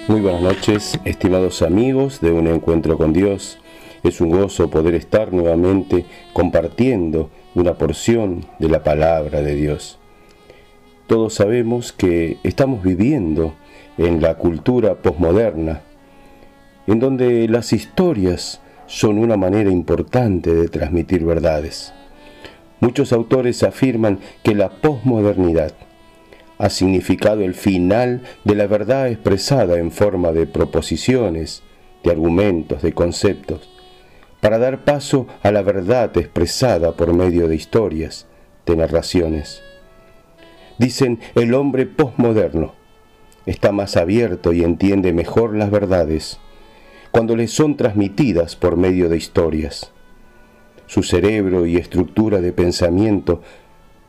Muy buenas noches, estimados amigos de Un Encuentro con Dios. Es un gozo poder estar nuevamente compartiendo una porción de la palabra de Dios. Todos sabemos que estamos viviendo en la cultura posmoderna, en donde las historias son una manera importante de transmitir verdades. Muchos autores afirman que la posmodernidad ha significado el final de la verdad expresada en forma de proposiciones, de argumentos, de conceptos, para dar paso a la verdad expresada por medio de historias, de narraciones. Dicen, el hombre posmoderno está más abierto y entiende mejor las verdades cuando le son transmitidas por medio de historias. Su cerebro y estructura de pensamiento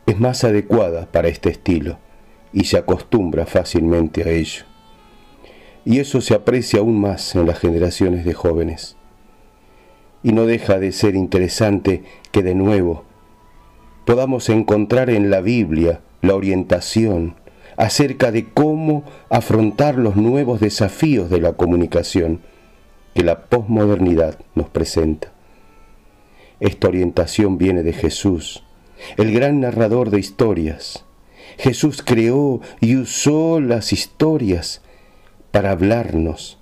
es más adecuada para este estilo y se acostumbra fácilmente a ello. Y eso se aprecia aún más en las generaciones de jóvenes. Y no deja de ser interesante que de nuevo podamos encontrar en la Biblia la orientación acerca de cómo afrontar los nuevos desafíos de la comunicación que la posmodernidad nos presenta. Esta orientación viene de Jesús, el gran narrador de historias. Jesús creó y usó las historias para hablarnos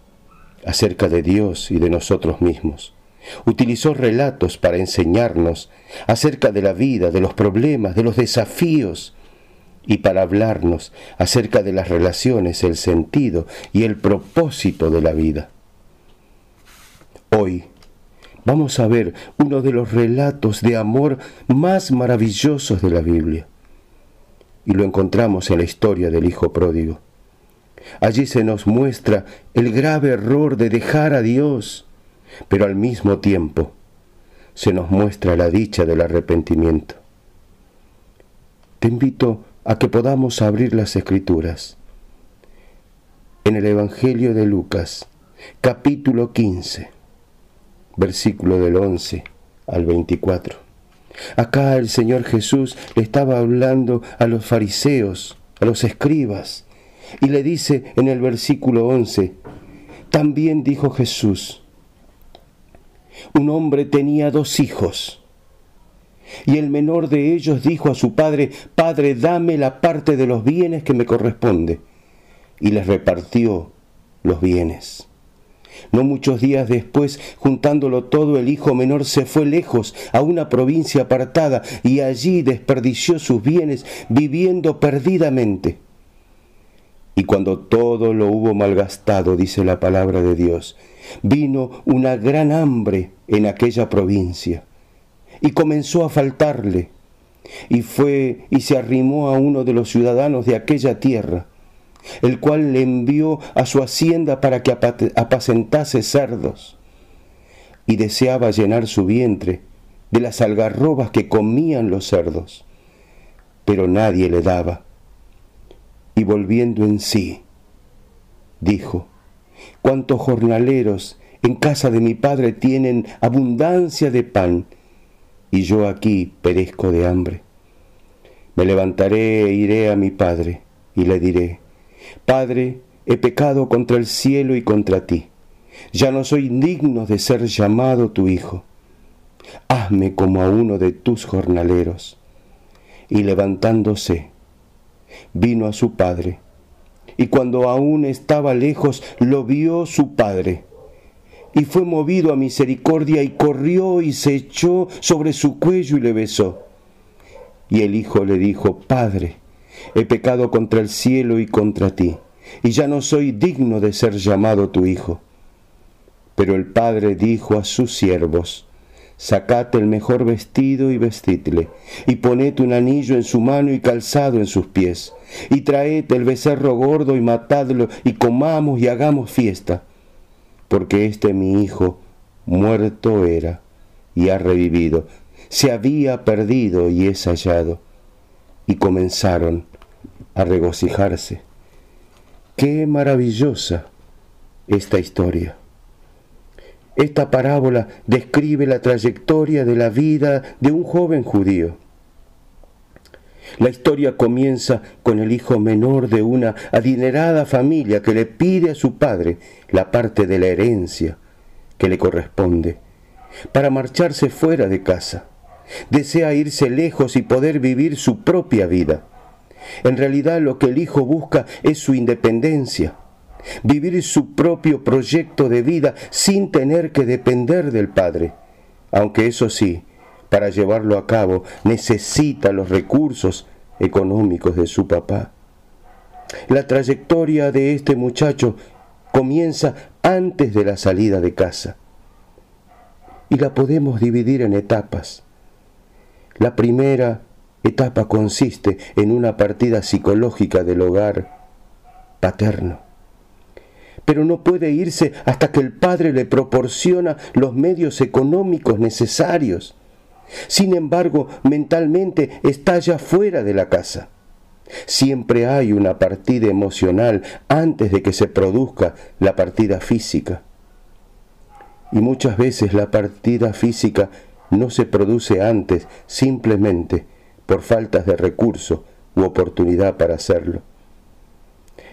acerca de Dios y de nosotros mismos. Utilizó relatos para enseñarnos acerca de la vida, de los problemas, de los desafíos y para hablarnos acerca de las relaciones, el sentido y el propósito de la vida. Hoy vamos a ver uno de los relatos de amor más maravillosos de la Biblia. Y lo encontramos en la historia del Hijo Pródigo. Allí se nos muestra el grave error de dejar a Dios, pero al mismo tiempo se nos muestra la dicha del arrepentimiento. Te invito a que podamos abrir las Escrituras. En el Evangelio de Lucas, capítulo 15, versículo del 11 al 24. Acá el Señor Jesús le estaba hablando a los fariseos, a los escribas, y le dice en el versículo 11, también dijo Jesús, un hombre tenía 2 hijos, y el menor de ellos dijo a su padre, Padre, dame la parte de los bienes que me corresponde, y les repartió los bienes. No muchos días después, juntándolo todo, el hijo menor se fue lejos a una provincia apartada y allí desperdició sus bienes viviendo perdidamente. Y cuando todo lo hubo malgastado, dice la palabra de Dios, vino una gran hambre en aquella provincia y comenzó a faltarle. Y fue y se arrimó a uno de los ciudadanos de aquella tierra, el cual le envió a su hacienda para que apacentase cerdos, y deseaba llenar su vientre de las algarrobas que comían los cerdos, pero nadie le daba. Y volviendo en sí, dijo, cuántos jornaleros en casa de mi padre tienen abundancia de pan, y yo aquí perezco de hambre. Me levantaré e iré a mi padre, y le diré, Padre, he pecado contra el cielo y contra ti. Ya no soy digno de ser llamado tu hijo. Hazme como a uno de tus jornaleros. Y levantándose, vino a su padre. Y cuando aún estaba lejos, lo vio su padre. Y fue movido a misericordia y corrió y se echó sobre su cuello y le besó. Y el hijo le dijo, Padre, he pecado contra el cielo y contra ti, y ya no soy digno de ser llamado tu hijo. Pero el padre dijo a sus siervos, sacad el mejor vestido y vestidle, y poned un anillo en su mano y calzado en sus pies, y traed el becerro gordo y matadlo, y comamos y hagamos fiesta, porque este mi hijo muerto era y ha revivido, se había perdido y es hallado. Y comenzaron a regocijarse. ¡Qué maravillosa esta historia! Esta parábola describe la trayectoria de la vida de un joven judío. La historia comienza con el hijo menor de una adinerada familia que le pide a su padre la parte de la herencia que le corresponde para marcharse fuera de casa. Desea irse lejos y poder vivir su propia vida. En realidad lo que el hijo busca es su independencia, vivir su propio proyecto de vida sin tener que depender del padre, aunque eso sí, para llevarlo a cabo necesita los recursos económicos de su papá. La trayectoria de este muchacho comienza antes de la salida de casa y la podemos dividir en etapas. La primera etapa consiste en una partida psicológica del hogar paterno, pero no puede irse hasta que el padre le proporciona los medios económicos necesarios. Sin embargo, mentalmente está ya fuera de la casa. Siempre hay una partida emocional antes de que se produzca la partida física. Y muchas veces la partida física no se produce antes simplemente por faltas de recurso u oportunidad para hacerlo.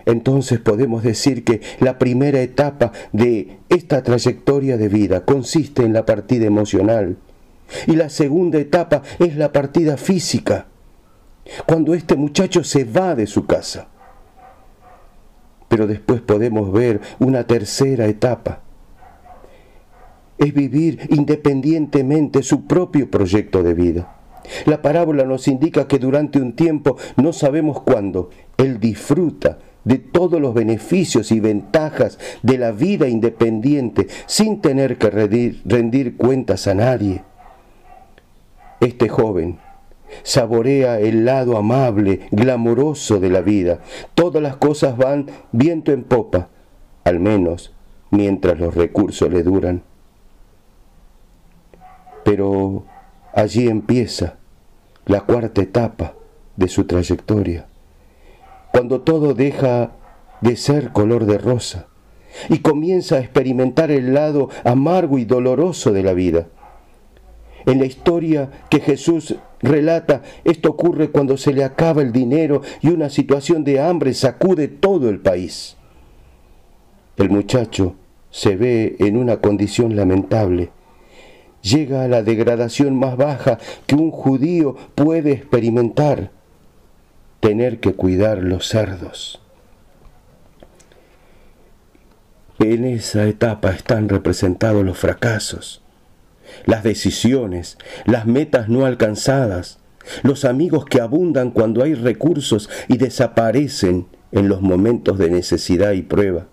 Entonces podemos decir que la primera etapa de esta trayectoria de vida consiste en la partida emocional y la segunda etapa es la partida física, cuando este muchacho se va de su casa. Pero después podemos ver una tercera etapa. Es vivir independientemente su propio proyecto de vida. La parábola nos indica que durante un tiempo, no sabemos cuándo, él disfruta de todos los beneficios y ventajas de la vida independiente sin tener que rendir cuentas a nadie. Este joven saborea el lado amable, glamoroso de la vida. Todas las cosas van viento en popa, al menos mientras los recursos le duran. Pero allí empieza la cuarta etapa de su trayectoria, cuando todo deja de ser color de rosa y comienza a experimentar el lado amargo y doloroso de la vida. En la historia que Jesús relata, esto ocurre cuando se le acaba el dinero y una situación de hambre sacude todo el país. El muchacho se ve en una condición lamentable. Llega a la degradación más baja que un judío puede experimentar: tener que cuidar los cerdos. En esa etapa están representados los fracasos, las decisiones, las metas no alcanzadas, los amigos que abundan cuando hay recursos y desaparecen en los momentos de necesidad y prueba.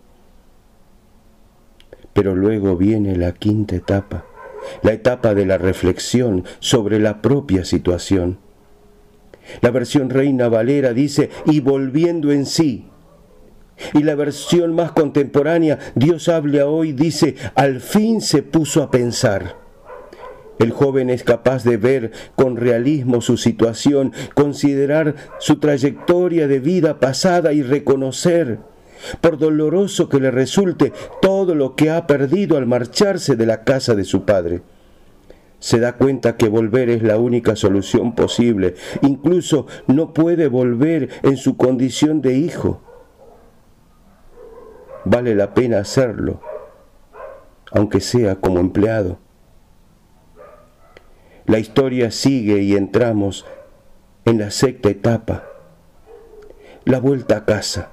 Pero luego viene la quinta etapa, la etapa de la reflexión sobre la propia situación. La versión Reina Valera dice, y volviendo en sí. Y la versión más contemporánea, Dios habla hoy, dice, al fin se puso a pensar. El joven es capaz de ver con realismo su situación, considerar su trayectoria de vida pasada y reconocer, por doloroso que le resulte, todo lo que ha perdido al marcharse de la casa de su padre. Se da cuenta que volver es la única solución posible. Incluso no puede volver en su condición de hijo. Vale la pena hacerlo, aunque sea como empleado. La historia sigue y entramos en la sexta etapa, la vuelta a casa.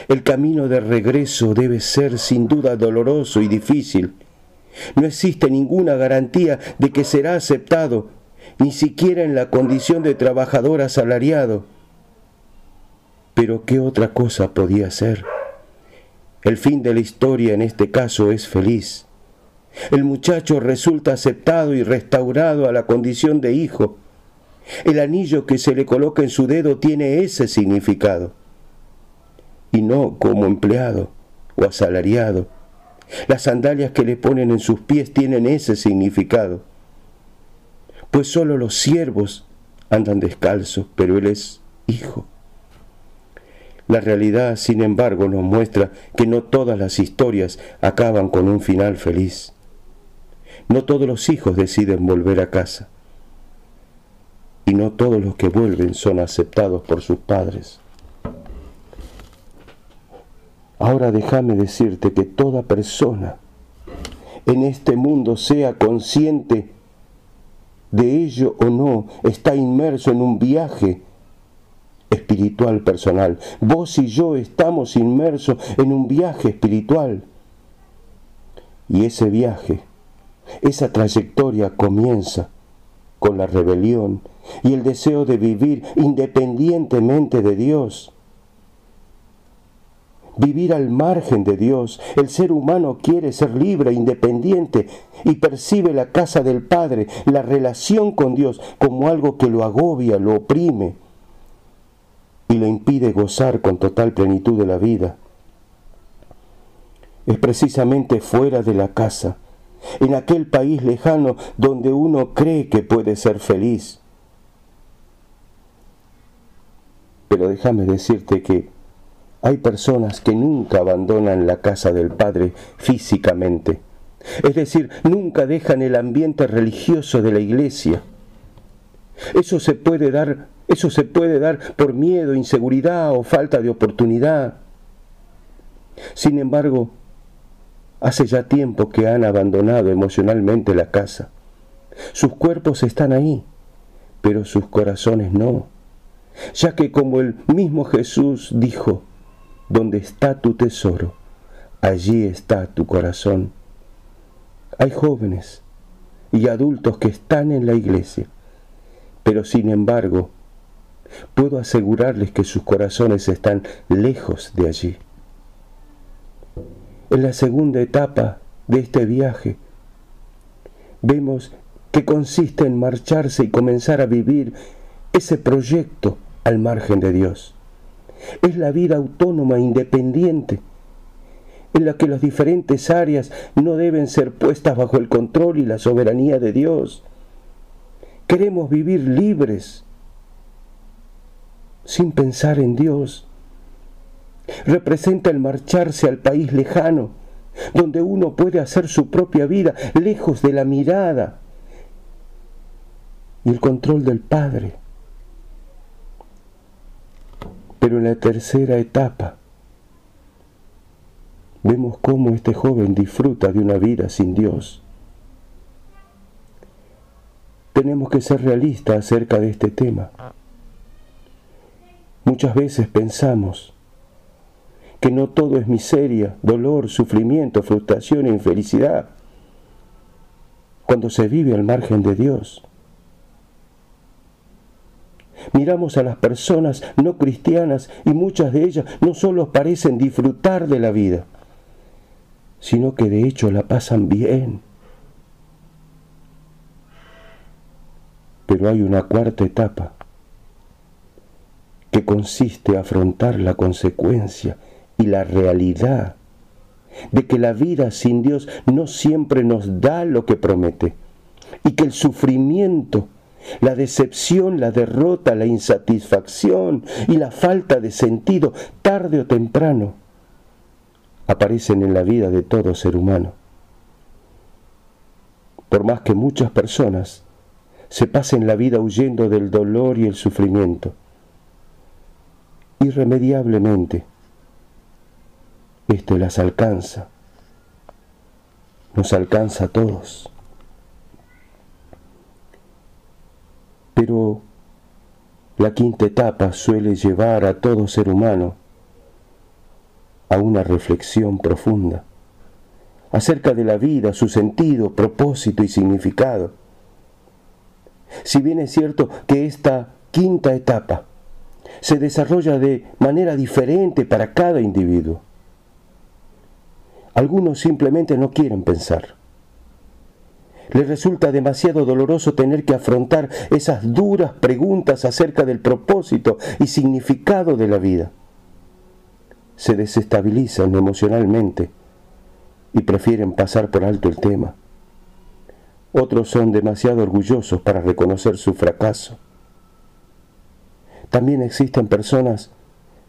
El camino de regreso debe ser sin duda doloroso y difícil. No existe ninguna garantía de que será aceptado, ni siquiera en la condición de trabajador asalariado. Pero ¿qué otra cosa podía ser? El fin de la historia en este caso es feliz. El muchacho resulta aceptado y restaurado a la condición de hijo. El anillo que se le coloca en su dedo tiene ese significado, y no como empleado o asalariado. Las sandalias que le ponen en sus pies tienen ese significado, pues solo los siervos andan descalzos, pero él es hijo. La realidad, sin embargo, nos muestra que no todas las historias acaban con un final feliz. No todos los hijos deciden volver a casa. y no todos los que vuelven son aceptados por sus padres. Ahora déjame decirte que toda persona en este mundo, sea consciente de ello o no, está inmerso en un viaje espiritual personal. Vos y yo estamos inmersos en un viaje espiritual. Y ese viaje, esa trayectoria comienza con la rebelión y el deseo de vivir independientemente de Dios. Vivir al margen de Dios. El ser humano quiere ser libre, independiente, y percibe la casa del Padre, la relación con Dios, como algo que lo agobia, lo oprime y le impide gozar con total plenitud de la vida. Es precisamente fuera de la casa, en aquel país lejano, donde uno cree que puede ser feliz. Pero déjame decirte que hay personas que nunca abandonan la casa del Padre físicamente. Es decir, nunca dejan el ambiente religioso de la iglesia. Eso se puede dar por miedo, inseguridad o falta de oportunidad. Sin embargo, hace ya tiempo que han abandonado emocionalmente la casa. Sus cuerpos están ahí, pero sus corazones no. Ya que como el mismo Jesús dijo, donde está tu tesoro, allí está tu corazón. Hay jóvenes y adultos que están en la iglesia, pero sin embargo, puedo asegurarles que sus corazones están lejos de allí. En la segunda etapa de este viaje, vemos que consiste en marcharse y comenzar a vivir ese proyecto al margen de Dios. Es la vida autónoma, independiente, en la que las diferentes áreas no deben ser puestas bajo el control y la soberanía de Dios. Queremos vivir libres, sin pensar en Dios. Representa el marcharse al país lejano, donde uno puede hacer su propia vida, lejos de la mirada y el control del Padre. Pero en la tercera etapa, vemos cómo este joven disfruta de una vida sin Dios. Tenemos que ser realistas acerca de este tema. Muchas veces pensamos que no todo es miseria, dolor, sufrimiento, frustración e infelicidad cuando se vive al margen de Dios. Miramos a las personas no cristianas y muchas de ellas no solo parecen disfrutar de la vida, sino que de hecho la pasan bien. Pero hay una cuarta etapa que consiste en afrontar la consecuencia y la realidad de que la vida sin Dios no siempre nos da lo que promete y que el sufrimiento, la decepción, la derrota, la insatisfacción y la falta de sentido, tarde o temprano, aparecen en la vida de todo ser humano. Por más que muchas personas se pasen la vida huyendo del dolor y el sufrimiento, irremediablemente, este las alcanza, nos alcanza a todos. Pero la quinta etapa suele llevar a todo ser humano a una reflexión profunda acerca de la vida, su sentido, propósito y significado. Si bien es cierto que esta quinta etapa se desarrolla de manera diferente para cada individuo, algunos simplemente no quieren pensar. Les resulta demasiado doloroso tener que afrontar esas duras preguntas acerca del propósito y significado de la vida. Se desestabilizan emocionalmente y prefieren pasar por alto el tema. Otros son demasiado orgullosos para reconocer su fracaso. También existen personas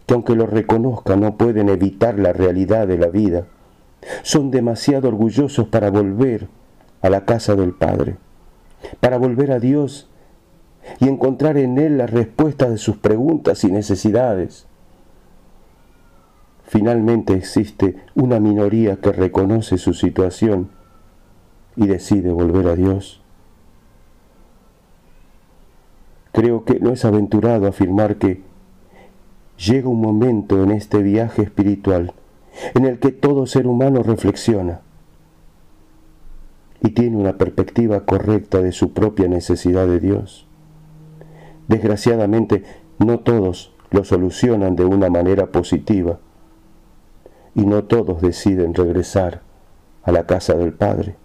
que, aunque lo reconozcan, no pueden evitar la realidad de la vida. Son demasiado orgullosos para volver a la casa del Padre, para volver a Dios y encontrar en Él la respuesta de sus preguntas y necesidades. Finalmente existe una minoría que reconoce su situación y decide volver a Dios. Creo que no es aventurado afirmar que llega un momento en este viaje espiritual en el que todo ser humano reflexiona y tiene una perspectiva correcta de su propia necesidad de Dios. Desgraciadamente, no todos lo solucionan de una manera positiva y no todos deciden regresar a la casa del Padre.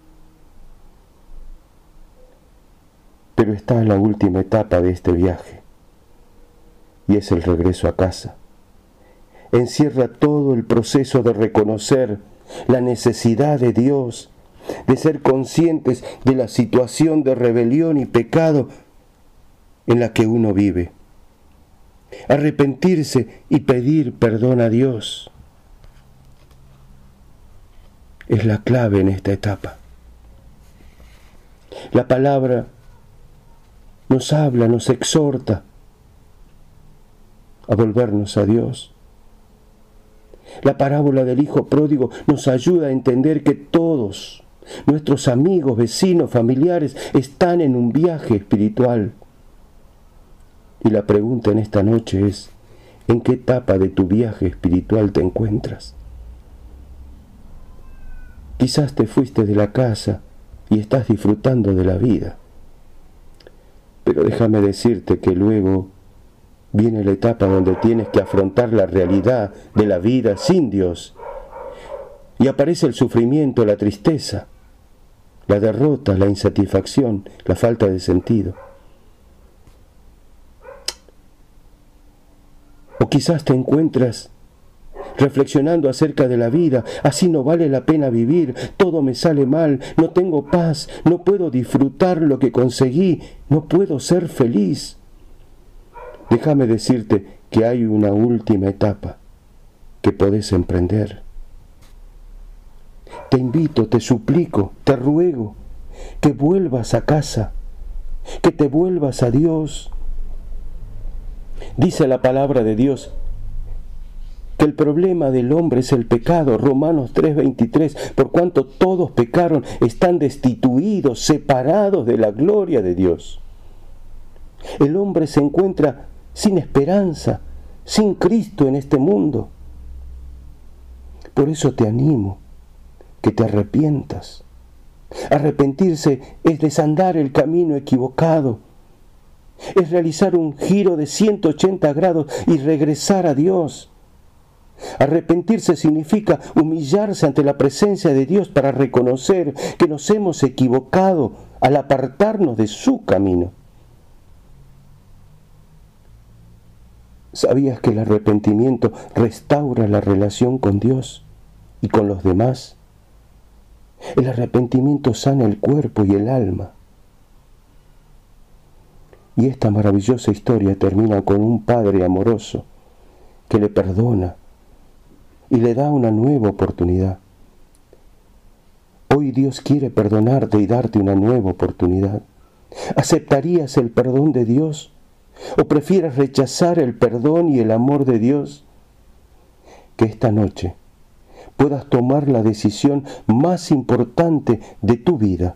Pero está en la última etapa de este viaje y es el regreso a casa. Encierra todo el proceso de reconocer la necesidad de Dios, de ser conscientes de la situación de rebelión y pecado en la que uno vive. Arrepentirse y pedir perdón a Dios es la clave en esta etapa. La palabra nos habla, nos exhorta a volvernos a Dios. La parábola del Hijo Pródigo nos ayuda a entender que todos, nuestros amigos, vecinos, familiares, están en un viaje espiritual. Y la pregunta en esta noche es, ¿en qué etapa de tu viaje espiritual te encuentras? Quizás te fuiste de la casa y estás disfrutando de la vida. Pero déjame decirte que luego viene la etapa donde tienes que afrontar la realidad de la vida sin Dios. Y aparece el sufrimiento, la tristeza, la derrota, la insatisfacción, la falta de sentido. O quizás te encuentras reflexionando acerca de la vida, así no vale la pena vivir, todo me sale mal, no tengo paz, no puedo disfrutar lo que conseguí, no puedo ser feliz. Déjame decirte que hay una última etapa que podés emprender. Te invito, te suplico, te ruego que vuelvas a casa, que te vuelvas a Dios. Dice la palabra de Dios que el problema del hombre es el pecado, Romanos 3:23, por cuanto todos pecaron, están destituidos, separados de la gloria de Dios. El hombre se encuentra sin esperanza, sin Cristo en este mundo. Por eso te animo que te arrepientas. Arrepentirse es desandar el camino equivocado, es realizar un giro de 180 grados y regresar a Dios. Arrepentirse significa humillarse ante la presencia de Dios para reconocer que nos hemos equivocado al apartarnos de su camino. ¿Sabías que el arrepentimiento restaura la relación con Dios y con los demás? El arrepentimiento sana el cuerpo y el alma. Y esta maravillosa historia termina con un padre amoroso que le perdona y le da una nueva oportunidad. Hoy Dios quiere perdonarte y darte una nueva oportunidad. ¿Aceptarías el perdón de Dios? ¿O prefieres rechazar el perdón y el amor de Dios? Que esta noche puedas tomar la decisión más importante de tu vida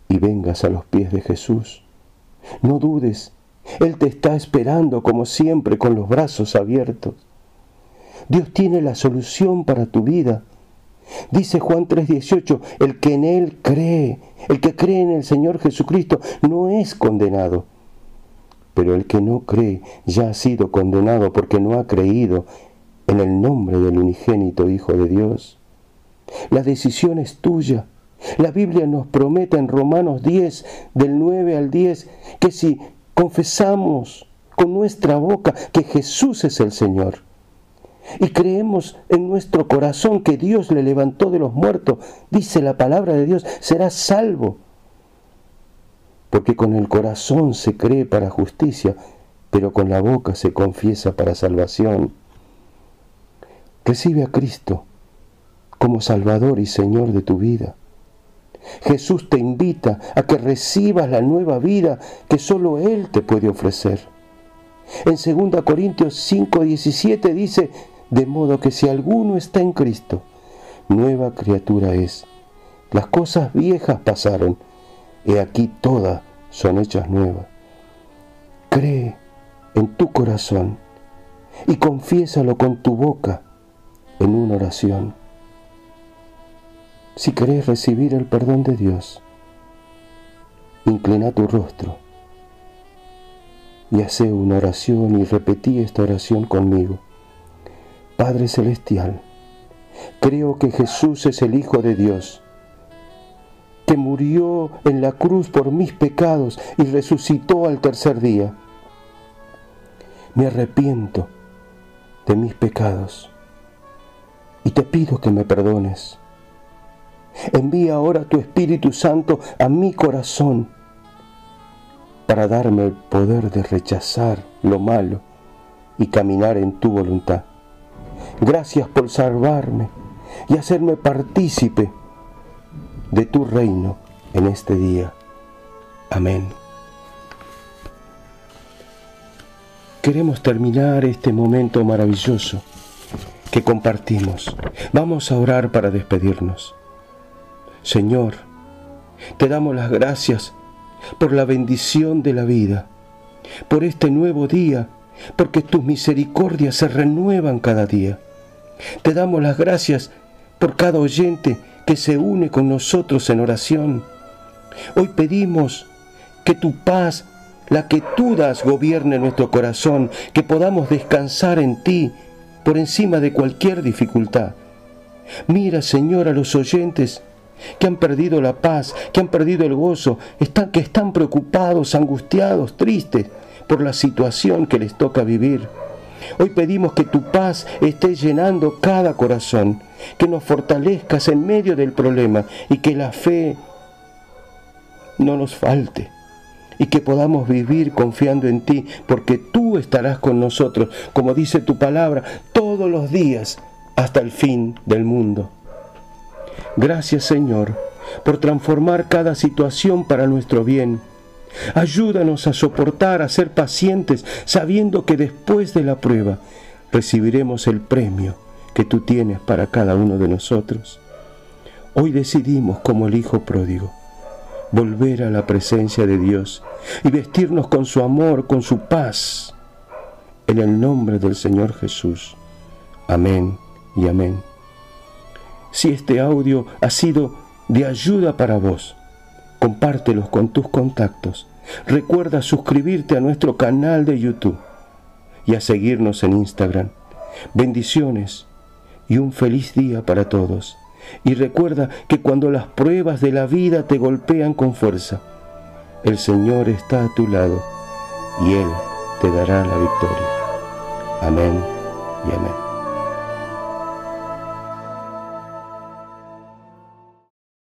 y vengas a los pies de Jesús. No dudes, Él te está esperando como siempre con los brazos abiertos. Dios tiene la solución para tu vida. Dice Juan 3:18, el que en Él cree, el que cree en el Señor Jesucristo no es condenado. Pero el que no cree ya ha sido condenado porque no ha creído en el nombre del unigénito Hijo de Dios. La decisión es tuya. La Biblia nos promete en Romanos 10, del 9 al 10, que si confesamos con nuestra boca que Jesús es el Señor y creemos en nuestro corazón que Dios le levantó de los muertos, dice la palabra de Dios, serás salvo. Porque con el corazón se cree para justicia, pero con la boca se confiesa para salvación. Recibe a Cristo como Salvador y Señor de tu vida. Jesús te invita a que recibas la nueva vida que solo Él te puede ofrecer. En 2 Corintios 5:17 dice: de modo que si alguno está en Cristo, nueva criatura es. Las cosas viejas pasaron, he aquí todas son hechas nuevas. Cree en tu corazón y confiésalo con tu boca en una oración. Si querés recibir el perdón de Dios, inclina tu rostro y hace una oración y repetí esta oración conmigo. Padre Celestial, creo que Jesús es el Hijo de Dios, que murió en la cruz por mis pecados y resucitó al tercer día. Me arrepiento de mis pecados y te pido que me perdones. Envía ahora tu Espíritu Santo a mi corazón para darme el poder de rechazar lo malo y caminar en tu voluntad. Gracias por salvarme y hacerme partícipe de tu reino en este día. Amén. Queremos terminar este momento maravilloso que compartimos. Vamos a orar para despedirnos. Señor, te damos las gracias por la bendición de la vida, por este nuevo día, porque tus misericordias se renuevan cada día. Te damos las gracias por cada oyente que se une con nosotros en oración. Hoy pedimos que tu paz, la que tú das, gobierne nuestro corazón, que podamos descansar en ti por encima de cualquier dificultad. Mira, Señor, a los oyentes que han perdido la paz, que han perdido el gozo, que están preocupados, angustiados, tristes por la situación que les toca vivir. Hoy pedimos que tu paz esté llenando cada corazón, que nos fortalezcas en medio del problema y que la fe no nos falte y que podamos vivir confiando en ti, porque tú estarás con nosotros, como dice tu palabra, todos los días hasta el fin del mundo. Gracias, Señor, por transformar cada situación para nuestro bien. Ayúdanos a soportar, a ser pacientes, sabiendo que después de la prueba recibiremos el premio que tú tienes para cada uno de nosotros. Hoy decidimos, como el Hijo pródigo, volver a la presencia de Dios y vestirnos con su amor, con su paz. En el nombre del Señor Jesús. Amén y amén. Si este audio ha sido de ayuda para vos, compártelos con tus contactos. Recuerda suscribirte a nuestro canal de YouTube y a seguirnos en Instagram. Bendiciones y un feliz día para todos. Y recuerda que cuando las pruebas de la vida te golpean con fuerza, el Señor está a tu lado y Él te dará la victoria. Amén y amén.